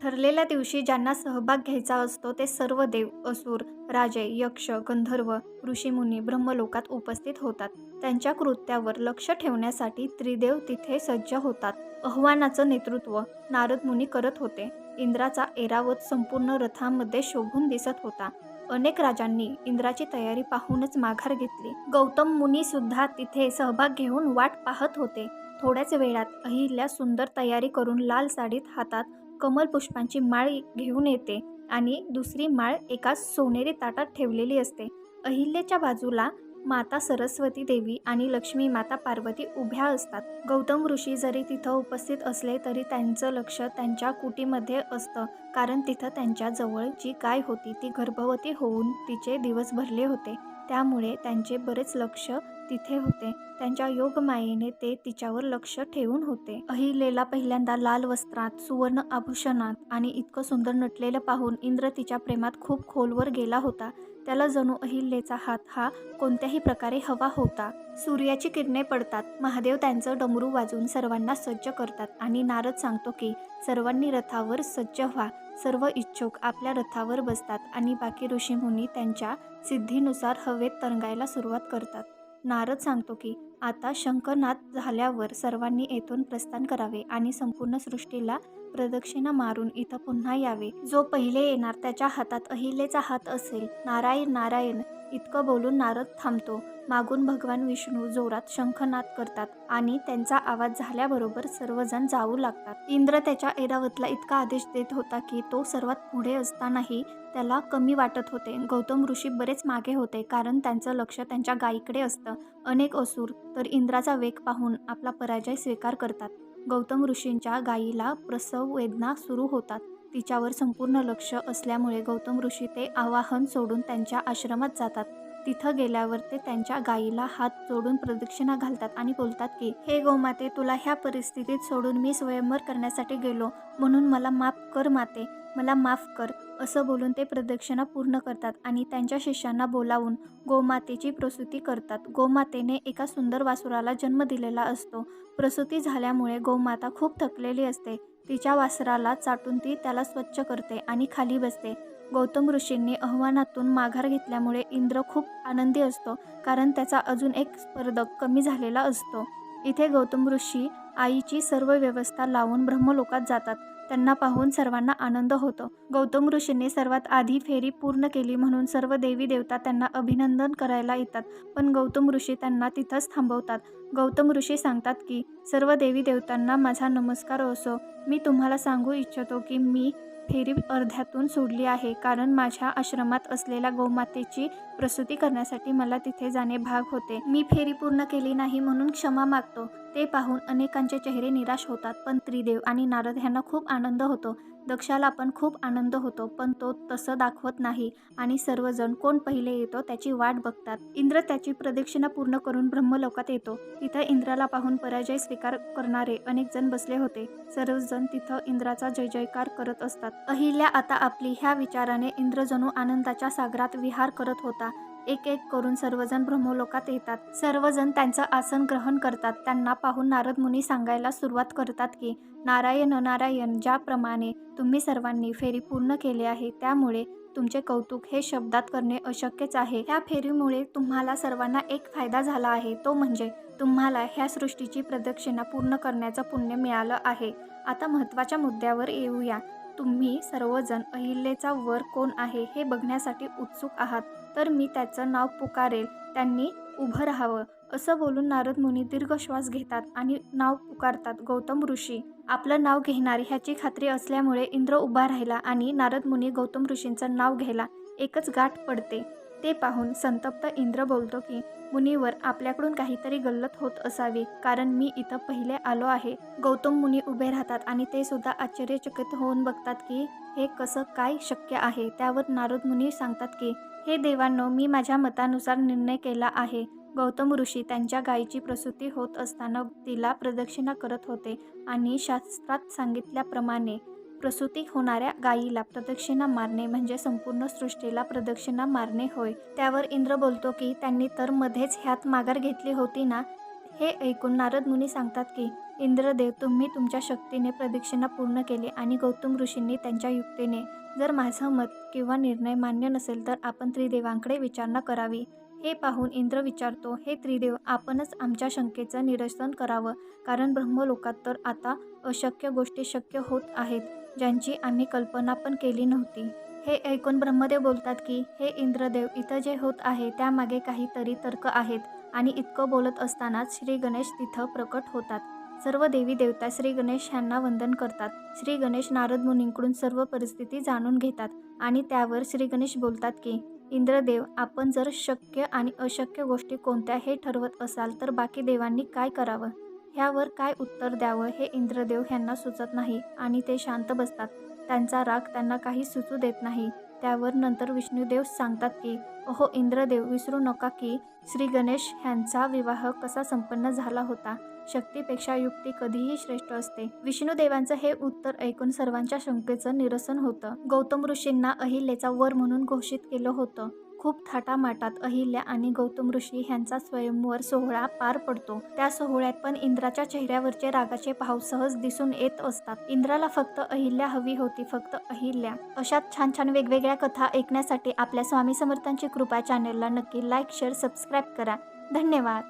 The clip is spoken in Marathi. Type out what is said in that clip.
ठरलेल्या दिवशी ज्यांना सहभाग घ्यायचा असतो ते सर्व देव, असुर, राजे, यक्ष, गंधर्व, ऋषीमुनी ब्रह्मलोकात उपस्थित होतात. त्यांच्या कृत्यावर लक्ष ठेवण्यासाठी त्रिदेव तिथे सज्ज होतात. आव्हानाचं नेतृत्व नारद मुनी करत होते. इंद्राचा ऐरावत संपूर्ण रथामध्ये शोभून दिसत होता. अनेक राजांनी इंद्राची तयारी पाहूनच माघार घेतली. गौतम मुनी सुद्धा तिथे सहभाग घेऊन वाट पाहत होते. थोड्याच वेळात अहिल्या सुंदर तयारी करून लाल साडीत हातात कमल पुष्पांची माळ घेऊन येते आणि दुसरी माळ एका सोनेरी ताटात ठेवलेली असते. अहिल्याच्या बाजूला माता सरस्वती देवी आणि लक्ष्मी माता पार्वती उभ्या असतात. गौतम ऋषी जरी तिथं उपस्थित असले तरी त्यांचं लक्ष त्यांच्या कुटीमध्ये असतं, कारण तिथं त्यांच्या जवळ जी गाय होती ती गर्भवती होऊन तिचे दिवस भरले होते. त्यामुळे त्यांचे बरेच लक्ष तिथे होते. त्यांच्या योगमायेने ते तिच्यावर लक्ष ठेवून होते. अहिलेला पहिल्यांदा लाल वस्त्रात, सुवर्ण आभूषणात आणि इतकं सुंदर नटलेलं पाहून इंद्र तिच्या प्रेमात खूप खोलवर गेला होता. त्याला जणू अहिल्याचा हात हा कोणत्याही प्रकारे हवा होता. सूर्याची किरणे पडतात. महादेव त्यांचं डमरू वाजवून सर्वांना सज्ज करतात आणि नारद सांगतो की सर्वांनी रथावर सज्ज व्हा. सर्व इच्छुक आपल्या रथावर बसतात आणि बाकी ऋषीमुनी त्यांच्या सिद्धीनुसार हवेत तरंगायला सुरुवात करतात. नारद सांगतो की आता शंखनाद झाल्यावर सर्वांनी येथून प्रस्थान करावे आणि संपूर्ण सृष्टीला प्रदक्षिणा मारून इथं पुन्हा यावे. जो पहिले येणार त्याच्या हातात अहिलेचा हात असेल. नारायण नारायण इतकं बोलून नारद थांबतो. मागून भगवान विष्णू जोरात शंखनाद करतात आणि त्यांचा आवाज झाल्याबरोबर सर्वजण जाऊ लागतात. इंद्र त्याच्या ऐरावतला इतका आदेश देत होता की तो सर्वात पुढे असतानाही त्याला कमी वाटत होते. गौतम ऋषी बरेच मागे होते, कारण त्यांचं लक्ष त्यांच्या गायीकडे असतं. अनेक असुर तर इंद्राचा वेग पाहून आपला पराजय स्वीकार करतात. गौतम ऋषींच्या गायीला प्रसव वेदना सुरू होतात. तिच्यावर संपूर्ण लक्ष असल्यामुळे गौतम ऋषी ते आवाहन सोडून त्यांच्या आश्रमात जातात. तिथं गेल्यावर ते त्यांच्या गायीला हात जोडून प्रदक्षिणा घालतात आणि बोलतात की हे गोमाते, तुला ह्या परिस्थितीत सोडून मी स्वयंवर करण्यासाठी गेलो, म्हणून मला माफ कर माते, मला माफ कर, असं बोलून ते प्रदक्षिणा पूर्ण करतात आणि त्यांच्या शिष्यांना बोलावून गोमातेची प्रसूती करतात. गोमातेने एका सुंदर वासुराला जन्म दिलेला असतो. प्रसूती झाल्यामुळे गोमाता खूप थकलेली असते. तिच्या वासराला चाटून ती त्याला स्वच्छ करते आणि खाली बसते. गौतम ऋषींनी आव्हानातून माघार घेतल्यामुळे इंद्र खूप आनंदी असतो, कारण त्याचा अजून एक स्पर्धक कमी झालेला असतो. इथे गौतम ऋषी आईची सर्व व्यवस्था लावून ब्रह्मलोकात जातात. त्यांना पाहून सर्वांना आनंद होतो. गौतम ऋषींनी सर्वात आधी फेरी पूर्ण केली म्हणून सर्व देवी देवता त्यांना अभिनंदन करायला येतात, पण गौतम ऋषी त्यांना तिथंच थांबवतात. गौतम ऋषी सांगतात की सर्व देवी देवतांना माझा नमस्कार असो. मी तुम्हाला सांगू इच्छितो की मी फेरी अर्ध्यातून सोडली आहे, कारण माझ्या आश्रमात असलेल्या गोमातेची प्रसूती करण्यासाठी मला तिथे जाणे भाग होते. मी फेरी पूर्ण केली नाही म्हणून क्षमा मागतो. ते पाहून अनेकांचे चेहरे निराश होतात, पण त्रिदेव आणि नारद यांना खूप आनंद होतो. दक्षाला पण खूप आनंद होतो, पण तो तसं दाखवत नाही आणि सर्वजण कोण पहिले येतो त्याची वाट बघतात. इंद्र त्याची प्रदक्षिणा पूर्ण करून ब्रह्मलोकात येतो. तिथं इंद्राला पाहून पराजय स्वीकार करणारे अनेक जण बसले होते. सर्वजण तिथं इंद्राचा जय जयकार करत असतात. अहिल्या आता आपली ह्या विचाराने इंद्र जणू आनंदाच्या सागरात विहार करत होता. एक एक करून सर्वजण ब्रह्मलोकात येतात. सर्वजण त्यांचं आसन ग्रहण करतात. त्यांना पाहून नारद मुनी सांगायला सुरुवात करतात की नारायण नारायण, ज्याप्रमाणे तुम्ही सर्वांनी फेरी पूर्ण केली आहे त्यामुळे तुमचे कौतुक हे शब्दात करणे अशक्यच आहे. ह्या फेरीमुळे तुम्हाला सर्वांना एक फायदा झाला आहे, तो म्हणजे तुम्हाला ह्या सृष्टीची प्रदक्षिणा पूर्ण करण्याचं पुण्य मिळालं आहे. आता महत्त्वाच्या मुद्द्यावर येऊया. तुम्ही सर्वजण अहिल्याचा वर कोण आहे हे बघण्यासाठी उत्सुक आहात, तर मी त्याचं नाव पुकारेल, त्यांनी उभं राहावं, असं बोलून नारद मुनी दीर्घ श्वास घेतात आणि नाव पुकारतात. गौतम ऋषी आपलं नाव घेणार ह्याची खात्री असल्यामुळे इंद्र उभा राहिला आणि नारद मुनी गौतम ऋषींचं नाव घ्यायला एकच गाठ पडते. ते पाहून संतप्त इंद्र बोलतो की मुनीवर, आपल्याकडून काहीतरी गल्लत होत असावी, कारण मी इथं पहिले आलो आहे. गौतम मुनी उभे राहतात आणि ते सुद्धा आश्चर्यचकित होऊन बघतात की हे कसं काय शक्य आहे. त्यावर नारद मुनी सांगतात की हे देवांनो, मी माझ्या मतानुसार निर्णय केला आहे. गौतम ऋषी त्यांच्या गायीची प्रसूती होत असताना तिला प्रदक्षिणा करत होते आणि शास्त्रात सांगितल्याप्रमाणे प्रसूती होणाऱ्या गायीला प्रदक्षिणा मारणे म्हणजे संपूर्ण सृष्टीला प्रदक्षिणा मारणे होय. त्यावर इंद्र बोलतो की त्यांनी तर मध्येच ह्यात माघार घेतली होती ना. हे ऐकून नारद मुनी सांगतात की इंद्रदेव, तुम्ही तुमच्या शक्तीने प्रदक्षिणा पूर्ण केली आणि गौतम ऋषींनी त्यांच्या युक्तीने. जर माझं मत किंवा निर्णय मान्य नसेल तर आपण त्रिदेवांकडे विचारणा करावी. हे पाहून इंद्र विचारतो, हे त्रिदेव, आपणच आमच्या शंकेचं निरसन करावं, कारण ब्रह्मलोकात तर आता अशक्य गोष्टी शक्य होत आहेत, ज्यांची आम्ही कल्पना पण केली नव्हती. हे ऐकून ब्रह्मदेव बोलतात की, हे इंद्रदेव, इथं जे होत आहे त्यामागे काहीतरी तर्क आहेत. आणि इतकं बोलत असतानाच श्री गणेश तिथं प्रकट होतात. सर्व देवी देवता श्री गणेश यांना वंदन करतात. श्री गणेश नारद मुनींकडून सर्व परिस्थिती जाणून घेतात आणि त्यावर श्री गणेश बोलतात की, इंद्रदेव, आपण जर शक्य आणि अशक्य गोष्टी कोणत्या हे ठरवत असाल तर बाकी देवांनी काय करावं? ह्यावर काय उत्तर द्यावं हे इंद्रदेव यांना सुचत नाही आणि ते शांत बसतात. त्यांचा राग त्यांना काही सुचू देत नाही. त्यावर नंतर विष्णुदेव सांगतात की, अहो इंद्रदेव, विसरू नका की श्री गणेश ह्यांचा विवाह कसा संपन्न झाला होता. शक्तीपेक्षा युक्ती कधीही श्रेष्ठ असते. विष्णुदेवांचं हे उत्तर ऐकून सर्वांच्या शंकेचं निरसन होतं. गौतम ऋषींना अहिल्याचा वर म्हणून घोषित केलं होतं. खूप थाटामाटात अहिल्या आणि गौतम ऋषी ह्यांचा स्वयंवर सोहळा पार पडतो. त्या सोहळ्यात पण इंद्राच्या चेहऱ्यावरचे रागाचे भाव सहज दिसून येत असतात. इंद्राला फक्त अहिल्या हवी होती, फक्त अहिल्या. अशाच छान छान वेगवेगळ्या कथा ऐकण्यासाठी आपल्या स्वामी समर्थांची कृपा चॅनेलला नक्की लाईक, शेअर, सबस्क्राईब करा. धन्यवाद.